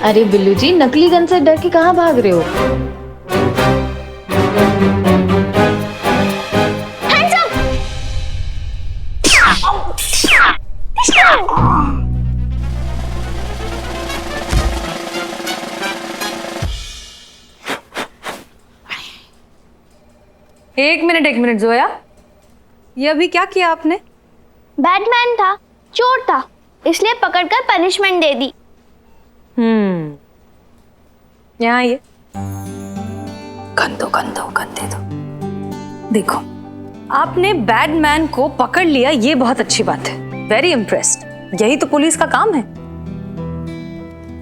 अरे बिल्लू जी, नकली गन से डर के कहाँ भाग रहे हो? एक मिनट जोया, ये अभी क्या किया आपने? बैटमैन था, चोर था, इसलिए पकड़कर पनिशमेंट दे दी। यहाँ ये गन दे दो। देखो, आपने बैटमैन को पकड़ लिया, ये बहुत अच्छी बात है। Very impressed. यही तो पुलिस का काम है।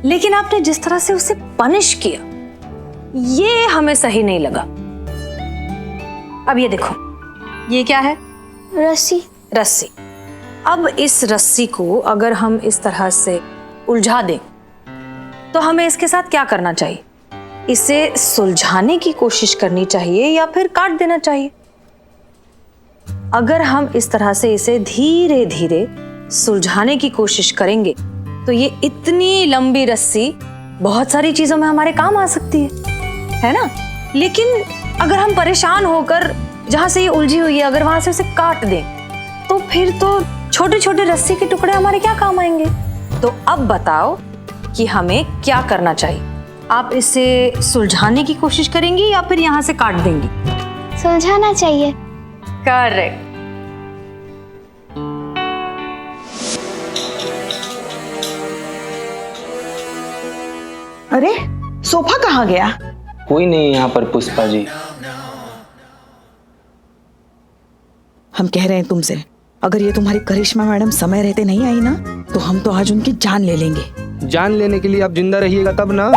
लेकिन आपने जिस तरह से उसे पनिश किया, ये हमें सही नहीं लगा। अब ये देखो, ये क्या है? रस्सी। अब इस रस्सी को अगर हम इस तरह से उलझा दें तो हमें इसके साथ क्या करना चाहिए? इसे सुलझाने की कोशिश करनी चाहिए या फिर काट देना चाहिए? अगर हम इस तरह से इसे धीरे धीरे सुलझाने की कोशिश करेंगे तो ये इतनी लंबी रस्सी बहुत सारी चीजों में हमारे काम आ सकती है ना? लेकिन अगर हम परेशान होकर जहां से ये उलझी हुई है, अगर वहां से उसे काट दें तो फिर तो छोटे छोटे रस्सी के टुकड़े हमारे क्या काम आएंगे? तो अब बताओ कि हमें क्या करना चाहिए? आप इसे सुलझाने की कोशिश करेंगी या फिर यहाँ से काट देंगी? सुलझाना चाहिए। करेक्ट। अरे सोफा कहाँ गया? कोई नहीं यहाँ पर पुष्पा जी। हम कह रहे हैं तुमसे, अगर ये तुम्हारी करिश्मा मैडम समय रहते नहीं आई ना तो हम तो आज उनकी जान ले लेंगे। जान लेने के लिए आप जिंदा रहिएगा तब ना।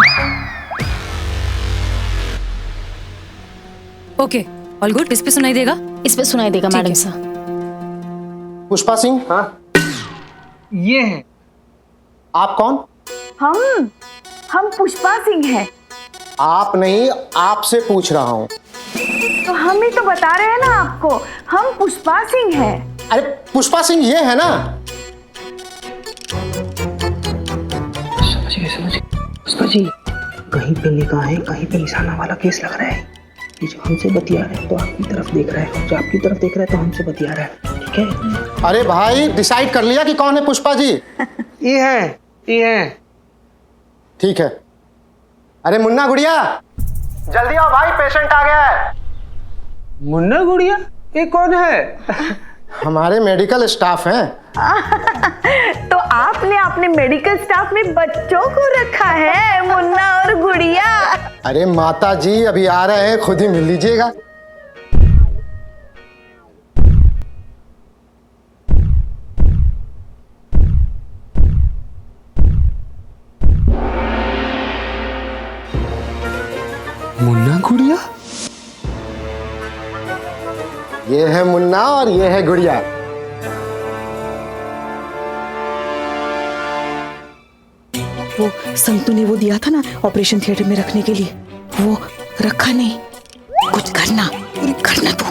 Okay, all good. इस पे सुनाई देगा? इस पे सुनाई देगा मैडम साहब। पुष्पा सिंह। हाँ, ये है। आप कौन? हम पुष्पा सिंह हैं। आप नहीं, आपसे पूछ रहा हूँ। तो हम ही तो बता रहे हैं ना आपको, हम पुष्पा सिंह हैं। अरे पुष्पा सिंह ये है ना? समझिए पुष्पा जी, कहीं पे निगाह है, कहीं पे निशाना वाला केस लग रहा है। ये जो हमसे बतिया रहा है तो आपकी तरफ देख रहा है, जो आपकी तरफ देख रहा है तो हमसे बतिया रहा है। ठीक है? अरे भाई, डिसाइड कर लिया कि कौन है पुष्पा जी? ये है। ठीक है। अरे मुन्ना गुड़िया, जल्दी आओ भाई, पेशेंट आ गया है। मुन्ना गुड़िया? ये कौन है? हमारे मेडिकल स्टाफ हैं। तो आपने अपने मेडिकल स्टाफ में बच्चों को रखा है, मुन्ना और गुड़िया। अरे माता जी अभी आ रहे हैं, खुद ही मिल लीजिएगा। मुन्ना गुड़िया? ये है मुन्ना और ये है गुड़िया। वो संतू ने वो दिया था ना ऑपरेशन थिएटर में रखने के लिए, वो रखा नहीं। कुछ करना तू।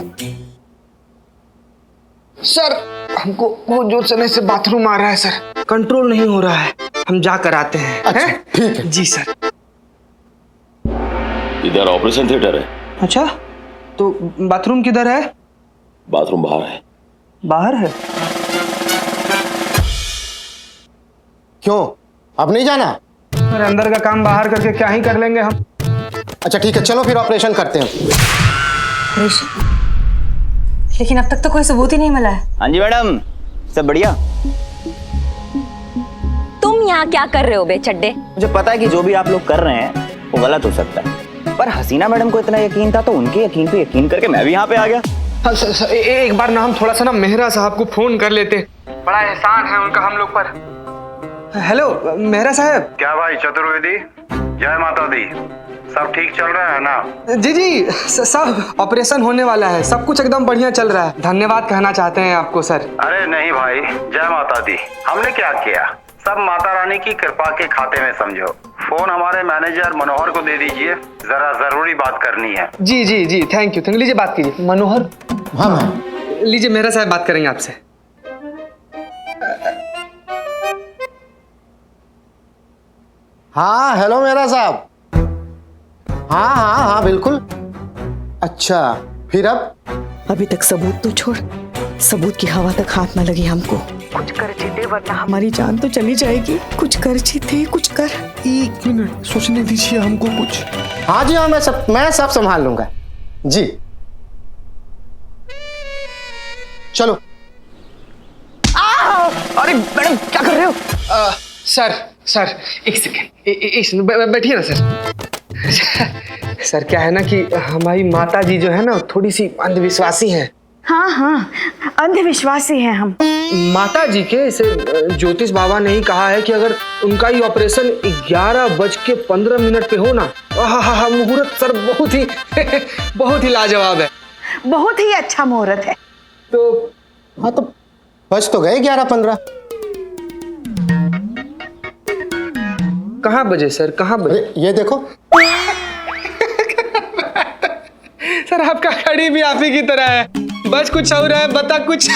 सर, हमको बहुत जोर से बाथरूम आ रहा है सर, कंट्रोल नहीं हो रहा है। हम जाकर आते हैं। अच्छा ठीक है। जी सर। इधर ऑपरेशन थिएटर है। अच्छा, तो बाथरूम किधर है? बाथरूम बाहर है। बाहर है? क्यों, अब नहीं जाना? सर, अंदर का काम बाहर करके क्या ही कर लेंगे हम। अच्छा ठीक है, चलो फिर ऑपरेशन करते हैं। लेकिन अब तक तो कोई सबूत ही नहीं मिला है। हाँ जी मैडम, सब बढ़िया। तुम यहाँ क्या कर रहे हो बेचड्डे? मुझे पता है कि जो भी आप लोग कर रहे हैं वो गलत हो सकता है, पर हसीना मैडम को इतना यकीन था तो उनके यकीन पे यकीन करके मैं भी यहाँ पे आ गया। हाँ, एक बार ना हम थोड़ा सा ना मेहरा साहब को फोन कर लेते, बड़ा एहसान है उनका हम लोग पर। हेलो मेहरा साहब। क्या भाई चतुर्वेदी, जय माता दी, सब ठीक चल रहा है ना? जी सब ऑपरेशन होने वाला है, सब कुछ एकदम बढ़िया चल रहा है। धन्यवाद कहना चाहते हैं आपको सर। अरे नहीं भाई, जय माता दी। हमने क्या किया, सब माता रानी की कृपा के खाते में समझो। फोन हमारे मैनेजर मनोहर को दे दीजिए, जरा जरूरी बात करनी है। जी थैंक यू। लीजिए बात कीजिए मनोहर। हाँ मैम। लीजिए मेहरा साहब बात करेंगे आपसे। हाँ हेलो मेरा साहब। हाँ हाँ हाँ बिल्कुल। अच्छा फिर अब? अभी तक सबूत तो छोड़, सबूत की हवा तक हाथ न लगी हमको। कुछ कर जीते वरना हमारी जान तो चली जाएगी। कुछ कर जीते, कुछ कर। 1 मिनट सोचने दीजिए हमको कुछ। हाँ जी हाँ, मैं सब संभाल लूंगा जी। चलो। अरे मैडम क्या कर रहे हो? सर एक सेकेंड, बैठिए ना सर। सर क्या है ना कि हमारी माता जी जो है ना थोड़ी सी अंधविश्वासी हैं। हाँ, अंधविश्वासी हैं हम। माता जी के इसे ज्योतिष बाबा ने ही कहा है कि अगर उनका ही ऑपरेशन 11:15 पे हो ना, मुहूर्त सर बहुत ही लाजवाब है। बहुत ही अच्छा मुहूर्त है। तो हाँ तो बज तो गए 11:15। कहाँ बजे सर, कहाँ बजे? ये देखो। सर आपका घड़ी भी आप ही की तरह है, बज कुछ और है, बता कुछ।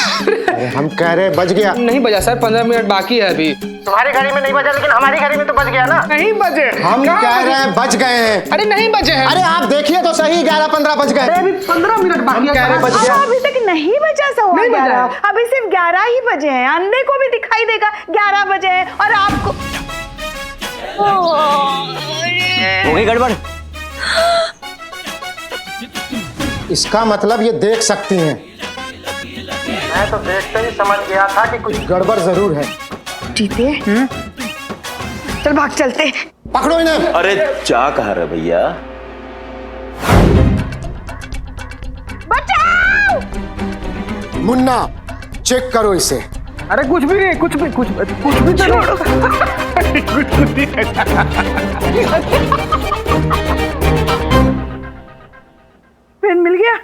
हम कह रहे बज गया। नहीं बजा सर, 15 मिनट बाकी है अभी। तुम्हारी घड़ी में नहीं बजा, लेकिन हमारी घड़ी में तो बज गया ना। नहीं बजे। हम कह रहे हैं बज गए हैं। अरे नहीं बजे हैं। अरे आप देखिए तो सही, 11:15 बज गए। अभी 15 मिनट बाकी है। कह रहे बज गया। अभी तक नहीं बजा सवा नहीं बजा। 11, अभी सिर्फ 11 ही बजे हैं। अंधे को भी दिखाई देगा 11 बजे हैं और आपको हो गई गड़बड़। इसका मतलब ये देख सकती हैं। मैं तो देखते ही समझ गया था कि कुछ गड़बड़ जरूर है। जीते चल भाग चलते। पकड़ो इन्हें। अरे क्या कह रहे भैया? मुन्ना चेक करो इसे। अरे कुछ भी नहीं, कुछ भी तो पेन मिल गया।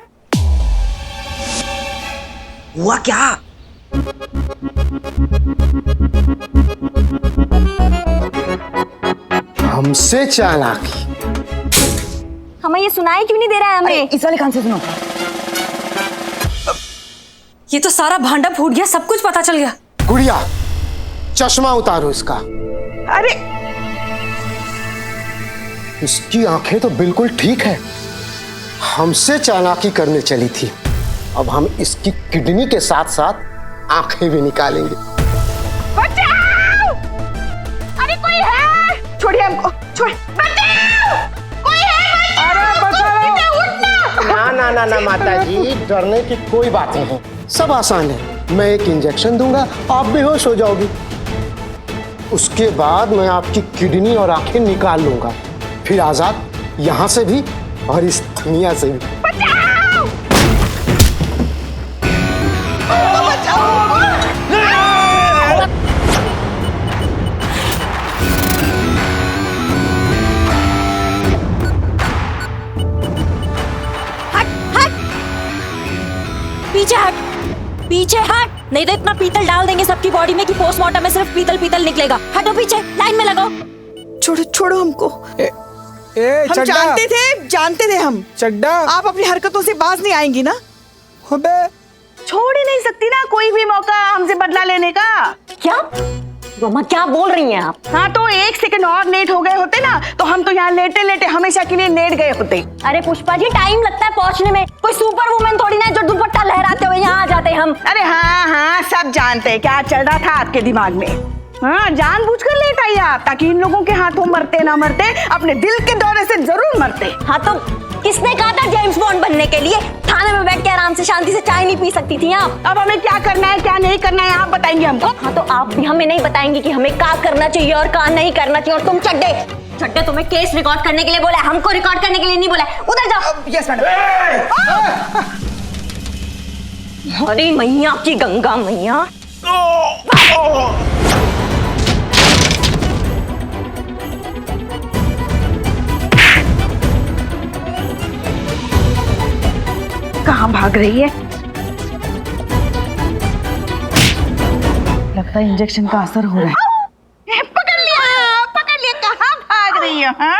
हुआ क्या? हमसे चालाकी। हमें ये सुनाई क्यों नहीं दे रहा है हमें? इस वाले कान से सुनो। ये तो सारा भांडा फूट गया, सब कुछ पता चल गया। गुड़िया चश्मा उतारो इसका। अरे इसकी आंखें तो बिल्कुल ठीक है। हमसे चालाकी करने चली थी, अब हम इसकी किडनी के साथ साथ आंखें भी निकालेंगे। बचाओ! अरे कोई है? छोड़िए हमको, छोड़। बचाओ! कोई है? अरे बचाओ! ना ना ना ना माता जी, डरने की कोई बात नहीं, सब आसान है। मैं एक इंजेक्शन दूंगा, आप बेहोश हो जाओगी। उसके बाद मैं आपकी किडनी और आंखें निकाल लूंगा, फिर आजाद यहां से भी और इस दुनिया से भी। बचाओ! पीछे हट, नहीं तो इतना पीतल डाल देंगे सबकी बॉडी में कि पोस्टमार्टम में सिर्फ पीतल पीतल निकलेगा। हटो पीछे, लाइन में लगाओ। छोड़ो हमको। हम जानते थे हम। चड्डा आप अपनी हरकतों से बाज नहीं आएंगी ना। छोड़ ही नहीं सकती ना कोई भी मौका हमसे बदला लेने का। क्या रोमा, क्या बोल रही हैं आप? हाँ तो 1 सेकंड और लेट हो गए होते ना तो हम तो यहाँ लेटे लेटे हमेशा के लिए लेट गए होते। अरे पुष्पा जी, टाइम लगता है पहुंचने में। कोई सुपर वुमेन थोड़ी ना जो दुपट्टा लहराते हुए यहाँ आ जाते हम। अरे हाँ सब जानते हैं क्या चल रहा था आपके दिमाग में। हाँ जानबूझकर लेट आई आप, ताकि इन लोगों के हाथों मरते ना मरते अपने दिल के दौरे से जरूर मरते। हाँ तो किसने कहा था जेम्स बॉन्ड बनने के लिए? थाने में बैठ के आराम से शांति से चाय नहीं पी सकती थी आप? अब हमें क्या करना है क्या नहीं करना है आप बताएंगे हमको। हाँ तो आप भी हमें नहीं बताएंगे कि हमें क्या करना चाहिए और क्या नहीं करना चाहिए। और तुम चड्डे तुम्हें केस रिकॉर्ड करने के लिए बोला, हमको रिकॉर्ड करने के लिए नहीं बोला। उधर जाओ। Yes madam. अरे मैया की गंगा मैया। कहाँ भाग रही है? लगता है इंजेक्शन का असर हो रहा है। पकड़ लिया। कहाँ भाग रही है? हाँ?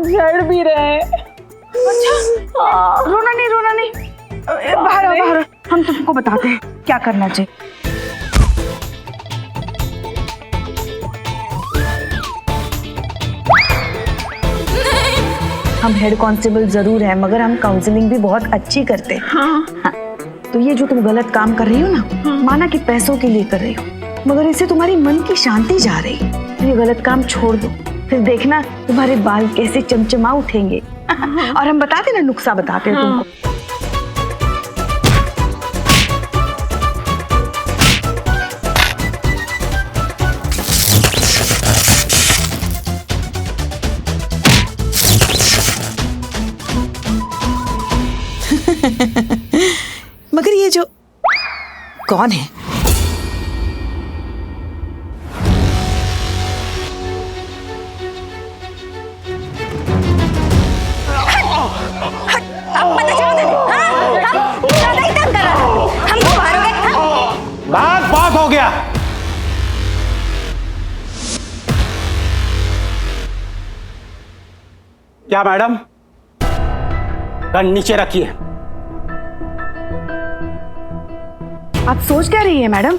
लड़ भी रहे हैं। अच्छा रोना नहीं बाहर आओ, बाहर आओ। हम तुमको बताते हैं क्या करना चाहिए। हम हेड कांस्टेबल जरूर हैं, मगर हम काउंसलिंग भी बहुत अच्छी करते हैं। हाँ। तो ये जो तुम गलत काम कर रही हो ना, माना कि पैसों के लिए कर रही हो, मगर इससे तुम्हारी मन की शांति जा रही है। तो ये गलत काम छोड़ दो, फिर देखना तुम्हारे बाल कैसे चमचमा उठेंगे। और हम बताते ना, नुस्खा बताते हैं तुमको। मगर ये जो कौन है? बात हो गया। क्या मैडम, गन नीचे रखिए। आप सोच क्या रही है मैडम?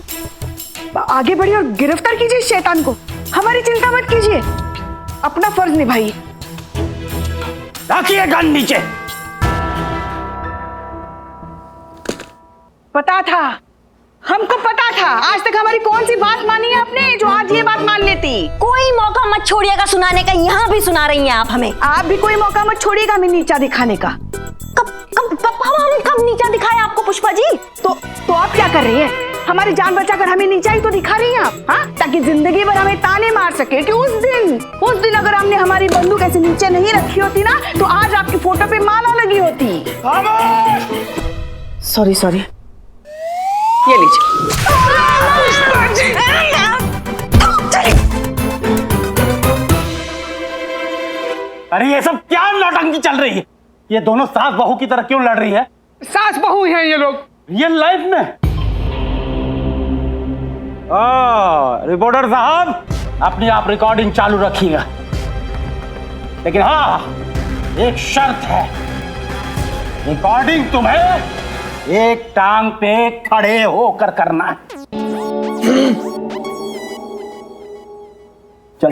आगे बढ़िए और गिरफ्तार कीजिए इस शैतान को। हमारी चिंता मत कीजिए, अपना फर्ज निभाइए। रखिए गन नीचे। पता था, हमको पता था। आज तक हमारी कौन सी बात मानी है आपने जो आज ये बात मान लेती? कोई मौका मत छोड़िएगा सुनाने का, यहाँ भी सुना रही हैं आप हमें। आप भी कोई मौका मत छोड़िएगा हमें नीचा दिखाने का। हम कब नीचा दिखाए आपको पुष्पा जी? तो आप क्या कर रही हैं? हमारी जान बचाकर हमें नीचा ही तो दिखा रही हैं आप, हाँ? ताकि जिंदगी भर हमें ताने मार सके कि उस दिन अगर हमने हमारी बंदूक ऐसे नीचे नहीं रखी होती ना, तो आज आपकी फोटो पे माला लगी होती। सॉरी, ये लीजिए। अरे ये सब क्या नौटंकी चल रही है? ये दोनों सास बहू की तरह क्यों लड़ रही है? सास बहू हैं ये लोग रियल लाइफ में। रिपोर्टर साहब, अपनी आप रिकॉर्डिंग चालू रखिएगा, लेकिन हाँ एक शर्त है, रिकॉर्डिंग तुम्हें एक टांग पे खड़े होकर करना है। चलो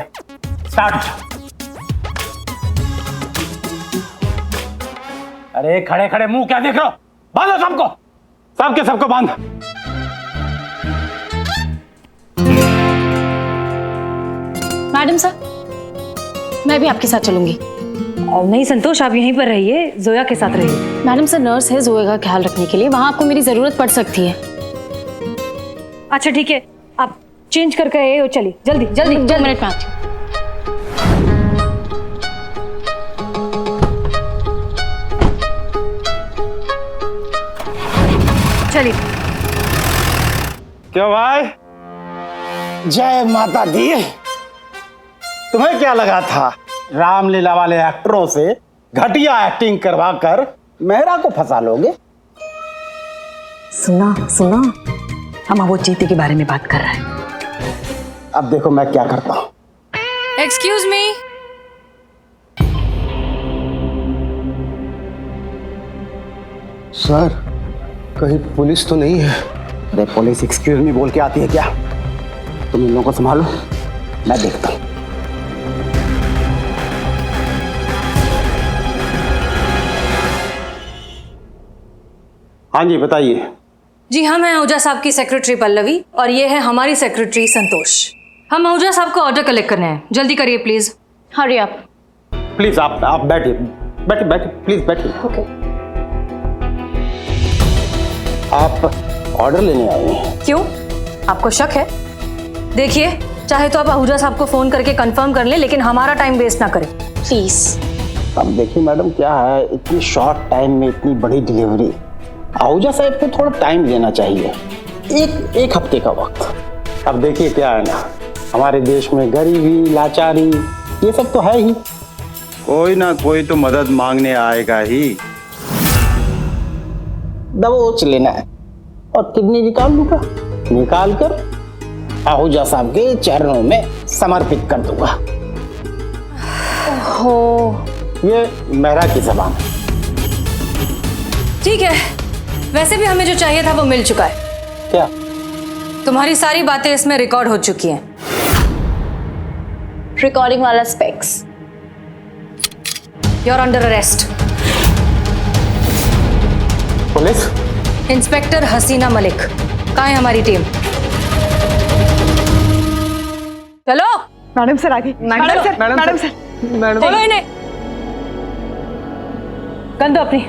स्टार्ट। अरे खड़े खड़े मुंह क्या देख रहे हो? बांधो सबको बांध। मैडम सर, मैं भी आपके साथ चलूंगी। और नहीं संतोष, आप यहीं पर रहिए, जोया के साथ रहिए। मैडम सर नर्स है जोया का ख्याल रखने के लिए, वहां आपको मेरी जरूरत पड़ सकती है। अच्छा ठीक है, आप चेंज करके आए हो, चलिए जल्दी 2 मिनट में आती हूँ। चलिए। क्यों भाई? जय माता दी। तुम्हें क्या लगा था रामलीला वाले एक्टरों से घटिया एक्टिंग करवा कर मेहरा को फंसा लोगे? सुना, हम वो चीते के बारे में बात कर रहे हैं। अब देखो मैं क्या करता हूँ। Excuse me. सर, कहीं पुलिस तो नहीं है? अरे पुलिस एक्सक्यूज मी बोल के आती है क्या? तुम इन लोगों को संभालो, मैं देखता हूँ। हाँ जी बताइए। जी हाँ, मैं आहूजा साहब की सेक्रेटरी पल्लवी और ये है हमारी सेक्रेटरी संतोष। हम आहूजा साहब को ऑर्डर कलेक्ट करने हैं, जल्दी करिए प्लीज। हरी आप। प्लीज आप बैठिए प्लीज बैठिए। ओके। आप ऑर्डर लेने आए हैं? क्यों, आपको शक है? देखिए, चाहे तो आप आहूजा साहब को फोन करके कंफर्म कर लें, लेकिन हमारा टाइम वेस्ट ना करें प्लीज। अब देखिए मैडम, क्या है इतनी शॉर्ट टाइम में इतनी बड़ी डिलीवरी, आहूजा साहब को थोड़ा टाइम लेना चाहिए, एक हफ्ते का वक्त। अब देखिए क्या है ना, हमारे देश में गरीबी लाचारी ये सब तो है ही, कोई ना कोई तो मदद मांगने आएगा ही। दबोच लेना है और किडनी निकाल लूंगा, निकाल कर आहूजा साहब के चरणों में समर्पित कर दूंगा। हो, ये मेहरा की जबान है। ठीक है, वैसे भी हमें जो चाहिए था वो मिल चुका है। क्या? तुम्हारी सारी बातें इसमें रिकॉर्ड हो चुकी हैं। रिकॉर्डिंग वाला specs. You are under arrest. Police? Inspector Hasina Malik, कहाँ है हमारी टीम? चलो। मैडम सर आगे। Madam sir, madam sir, madam खोलो इन्हें। गन दो अपनी।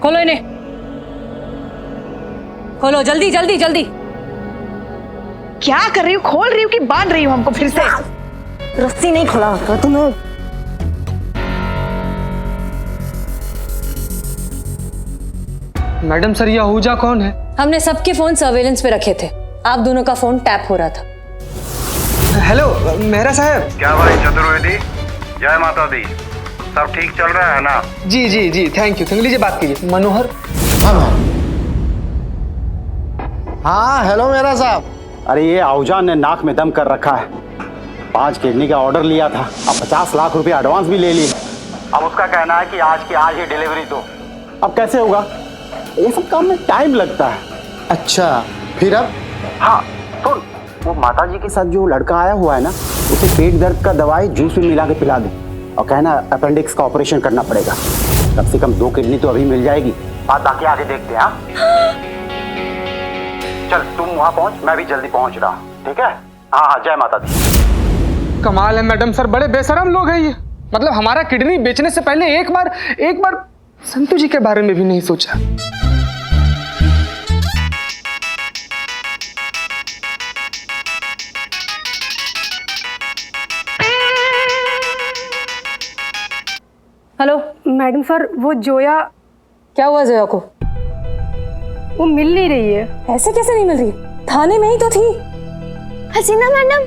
खोलो इन्हें, खोलो जल्दी जल्दी जल्दी। क्या कर रही हो? खोल रही हो कि बांध रही हो हमको फिर से? रस्सी नहीं खुला था तुम्हें। मैडम सर, ये आहूजा कौन है? हमने सबके फोन सर्वेलेंस पे रखे थे, आप दोनों का फोन टैप हो रहा था। हेलो मेहरा साहब। क्या भाई चतुर्वेदी, जय माता दी, सब ठीक चल रहा है ना? जी जी जी, थैंक यू। लीजिए बात कीजिए। मनोहर। हाँ हेलो मेहरा साहब। अरे ये आहूजा ने नाक में दम कर रखा है। 5 किडनी का ऑर्डर लिया था, अब 50 लाख रुपए एडवांस भी ले लिए। अब उसका कहना है कि आज की आज ही डिलीवरी दो। अब कैसे होगा? ये सब काम में टाइम लगता है। अच्छा, फिर अब? हाँ सुन, वो माता जी के साथ जो लड़का आया हुआ है ना, उसे पेट दर्द का दवाई जूस में मिला के पिला दे और कहना अपेंडिक्स का ऑपरेशन करना पड़ेगा। कम से कम 2 किडनी तो अभी मिल जाएगी। बात बाकी आगे देखते हैं। हाँ चल तुम वहाँ पहुँच, मैं भी जल्दी पहुँच रहा हूँ। ठीक है? हाँ हाँ, जय माता दी। कमाल है मैडम सर, बड़े बेशरम लोग हैं ये। मतलब हमारा किडनी बेचने से पहले एक बार संतू जी के बारे में भी नहीं सोचा। हेलो मैडम सर, वो जोया। क्या हुआ जोया को? वो मिल नहीं रही है। ऐसे कैसे नहीं मिल रही? थाने में ही तो थी। हसीना मैडम।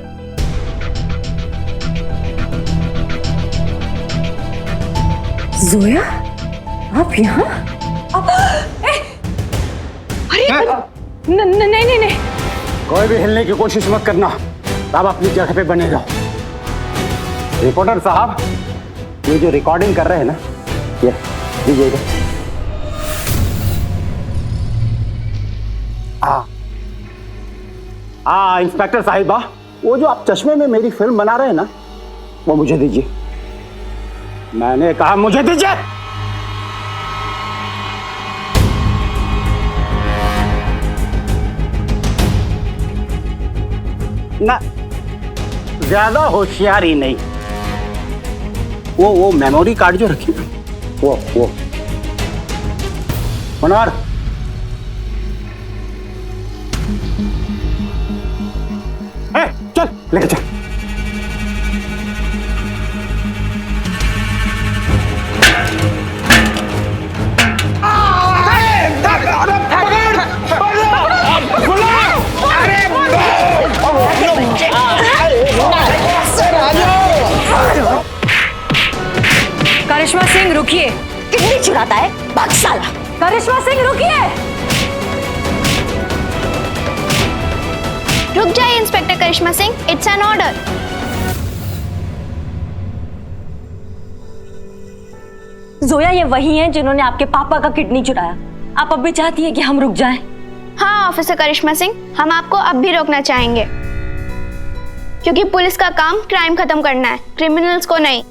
जोया, आप यहाँ? नहीं नहीं नहीं। कोई भी हिलने की कोशिश मत करना, आप अपनी जगह पे बने रहो। रिपोर्टर साहब, ये जो रिकॉर्डिंग कर रहे हैं ना, ये लीजिएगा। इंस्पेक्टर साहिबा, वो जो आप चश्मे में मेरी फिल्म बना रहे हैं ना, वो मुझे दीजिए। मैंने कहा मुझे दीजिए। ना ज्यादा होशियारी नहीं। वो मेमोरी कार्ड जो रखी ना, वो मनोहर, चल लेके चल। करिश्मा सिंह रुकिए। कितनी चुराता है भाग साला। करिश्मा सिंह रुकिए। रुक जाइए inspector Karishma Singh, it's an order. Zoya ये वही हैं जिन्होंने आपके पापा का किडनी चुराया। आप अब भी चाहती है कि हम रुक जाएं? हाँ ऑफिसर करिश्मा सिंह, हम आपको अब भी रोकना चाहेंगे, क्योंकि पुलिस का काम क्राइम खत्म करना है, क्रिमिनल्स को नहीं।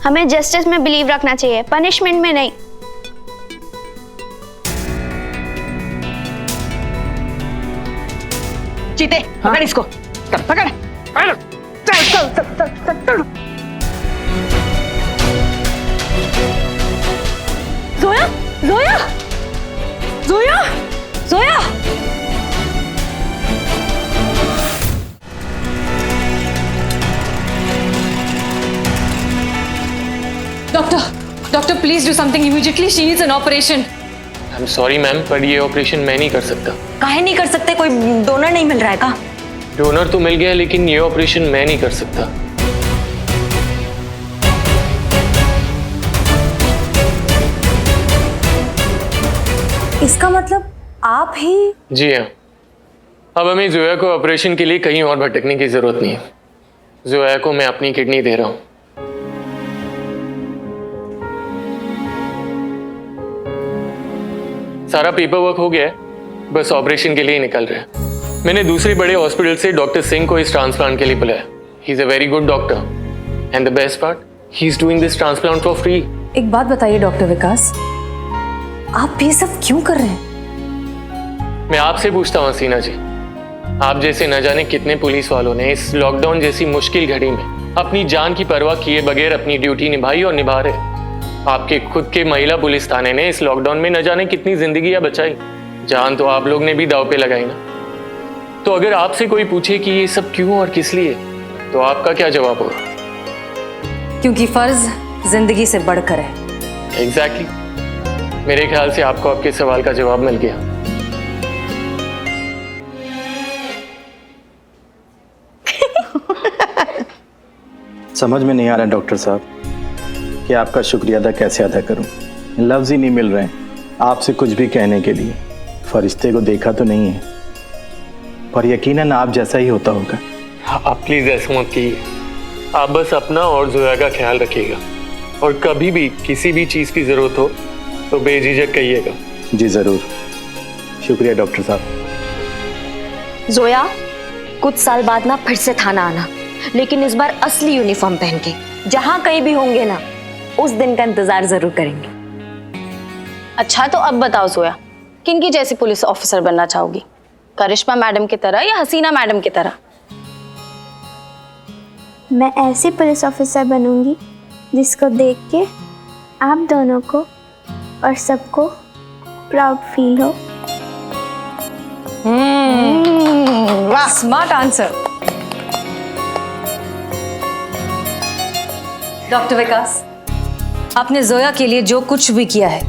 हमें जस्टिस में बिलीव रखना चाहिए, पनिशमेंट में नहीं। चीते, पकड़ इसको। पकड़। चल। Zoya, Zoya, Zoya, Zoya. Doctor please do something immediately, she needs an operation. I am sorry ma'am, पर ये ऑपरेशन मैं नहीं कर सकता। काहे नहीं कर सकते? कोई डोनर नहीं मिल रहा है का? डोनर तो मिल गया, लेकिन ये ऑपरेशन मैं नहीं कर सकता। इसका मतलब आप ही? जी हाँ, अब हमें जोया को ऑपरेशन के लिए कहीं और भटकने की जरूरत नहीं है। जोया को मैं अपनी किडनी दे रहा हूँ। सारा पेपर वर्क हो गया है, बस ऑपरेशन के लिए ही निकल रहे हैं। मैंने दूसरे बड़े हॉस्पिटल से डॉक्टर सिंह को इस ट्रांसप्लांट के लिए बुलाया। He is a very good doctor and the best part, he is doing this transplant for free. एक बात बताइए डॉक्टर विकास, आप ये सब क्यों कर रहे हैं? मैं आपसे पूछता हूँ हसीना जी, आप जैसे न जाने कितने पुलिस वालों ने इस लॉकडाउन जैसी मुश्किल घड़ी में अपनी जान की परवाह किए बगैर अपनी ड्यूटी निभाई और निभा रहे। आपके खुद के महिला पुलिस थाने ने इस लॉकडाउन में न जाने कितनी जिंदगियां बचाई। जान तो आप लोग ने भी दांव पे लगाई ना। तो अगर आपसे कोई पूछे कि ये सब क्यों और किस लिए, तो आपका क्या जवाब होगा? क्योंकि फर्ज जिंदगी से बढ़कर है। एग्जैक्टली। मेरे ख्याल से आपको आपके सवाल का जवाब मिल गया। समझ में नहीं आ रहा डॉक्टर साहब कि आपका शुक्रिया अदा कैसे अदा करूं। लफ्ज ही नहीं मिल रहे हैं आपसे कुछ भी कहने के लिए। फरिश्ते को देखा तो नहीं है, पर यकीनन आप जैसा ही होता होगा। आप प्लीज ऐसा मत कीजिए। आप बस अपना और जोया का ख्याल रखिएगा, और कभी भी किसी भी चीज की जरूरत हो तो बेझिझक कहिएगा। जी जरूर, शुक्रिया डॉक्टर साहब। जोया, कुछ साल बाद ना फिर से थाना आना, लेकिन इस बार असली यूनिफॉर्म पहन के। जहां कहीं भी होंगे ना, उस दिन का इंतजार जरूर करेंगे। अच्छा तो अब बताओ जोया, किनकी जैसी पुलिस ऑफिसर बनना चाहोगी? करिश्मा मैडम की तरह या हसीना मैडम की तरह? मैं ऐसी पुलिस ऑफिसर बनूंगी जिसको देख के आप दोनों को और सबको प्राउड फील हो। Smart answer. डॉक्टर विकास, आपने जोया के लिए जो कुछ भी किया है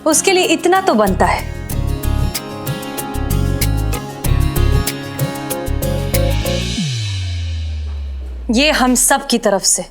उसके लिए इतना तो बनता है। ये हम सब की तरफ से